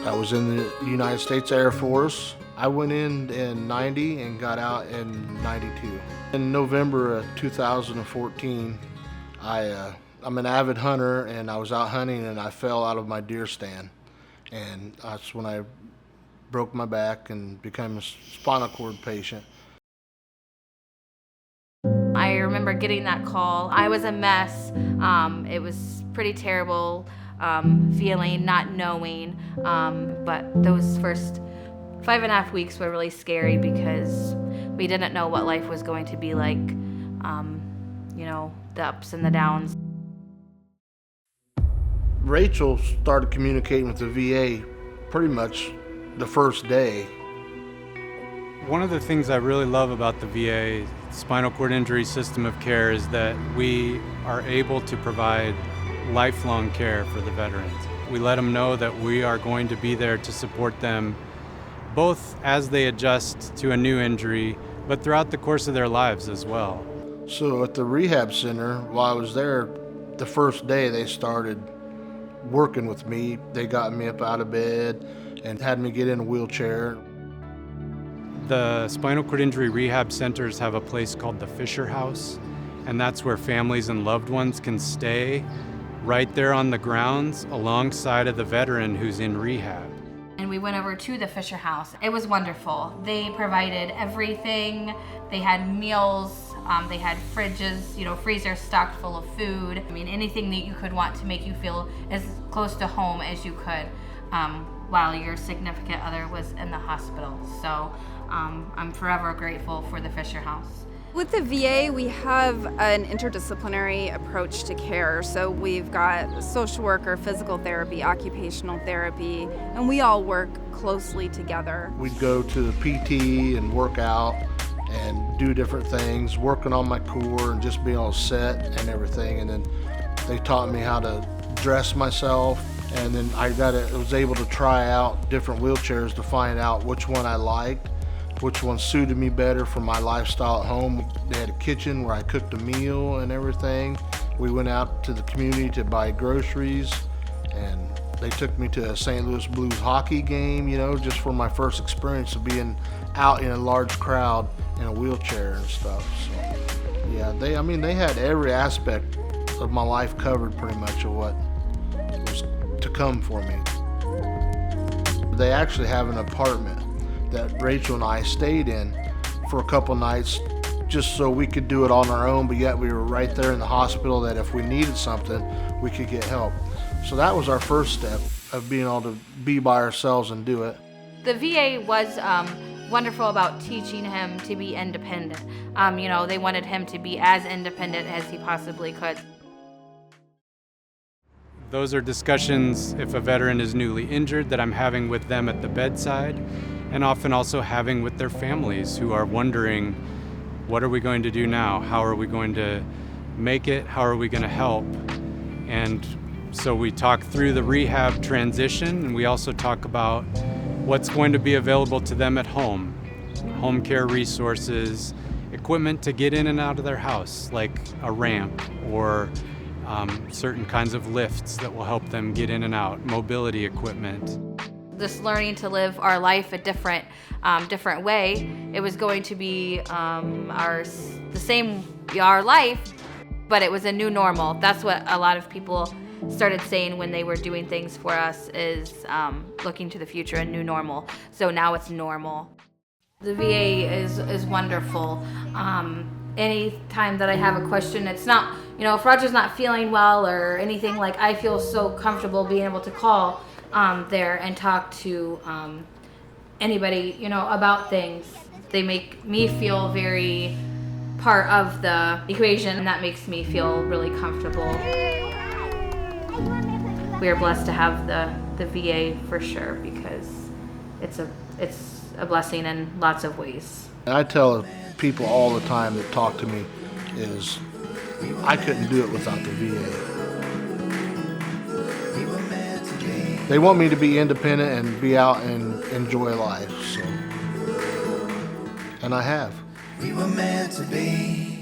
I was in the United States Air Force. I went in 90 and got out in 92. In November of 2014, I'm an avid hunter, and I was out hunting and I fell out of my deer stand. And that's when I broke my back and became a spinal cord patient. I remember getting that call. I was a mess. It was pretty terrible feeling, not knowing. But those first 5.5 weeks were really scary because we didn't know what life was going to be like, the ups and the downs. Rachel started communicating with the VA pretty much the first day. One of the things I really love about the VA spinal cord injury system of care is that we are able to provide lifelong care for the veterans. We let them know that we are going to be there to support them both as they adjust to a new injury, but throughout the course of their lives as well. So at the rehab center, while I was there, the first day they started working with me. They got me up out of bed and had me get in a wheelchair. The spinal cord injury rehab centers have a place called the Fisher House, and that's where families and loved ones can stay right there on the grounds alongside of the veteran who's in rehab. And we went over to the Fisher House. It was wonderful. They provided everything. They had meals, they had fridges, freezers stocked full of food. I mean, anything that you could want to make you feel as close to home as you could while your significant other was in the hospital. So I'm forever grateful for the Fisher House. With the VA, we have an interdisciplinary approach to care. So we've got social worker, physical therapy, occupational therapy, and we all work closely together. We'd go to the PT and work out and do different things, working on my core and just being all set and everything. And then they taught me how to dress myself. And then I was able to try out different wheelchairs to find out which one I liked, which one suited me better for my lifestyle at home. They had a kitchen where I cooked a meal and everything. We went out to the community to buy groceries, and they took me to a St. Louis Blues hockey game, just for my first experience of being out in a large crowd in a wheelchair and stuff. So, yeah, they had every aspect of my life covered pretty much of what was to come for me. They actually have an apartment that Rachel and I stayed in for a couple nights just so we could do it on our own, but yet we were right there in the hospital that if we needed something, we could get help. So that was our first step of being able to be by ourselves and do it. The VA was wonderful about teaching him to be independent. They wanted him to be as independent as he possibly could. Those are discussions, if a veteran is newly injured, that I'm having with them at the bedside, and often also having with their families who are wondering, what are we going to do now? How are we going to make it? How are we going to help? And so we talk through the rehab transition, and we also talk about what's going to be available to them at home. Home care resources, equipment to get in and out of their house, like a ramp or certain kinds of lifts that will help them get in and out, mobility equipment. Just learning to live our life a different way. It was going to be our life, but it was a new normal. That's what a lot of people started saying when they were doing things for us, is looking to the future, a new normal. So now it's normal. The VA is wonderful. Any time that I have a question, it's not, if Roger's not feeling well or anything, like, I feel so comfortable being able to call there and talk to anybody, about things. They make me feel very part of the equation, and that makes me feel really comfortable. We are blessed to have the VA for sure, because it's a blessing in lots of ways. I tell people all the time that talk to me is I couldn't do it without the VA. They want me to be independent and be out and enjoy life, so. And I have. We were meant to be.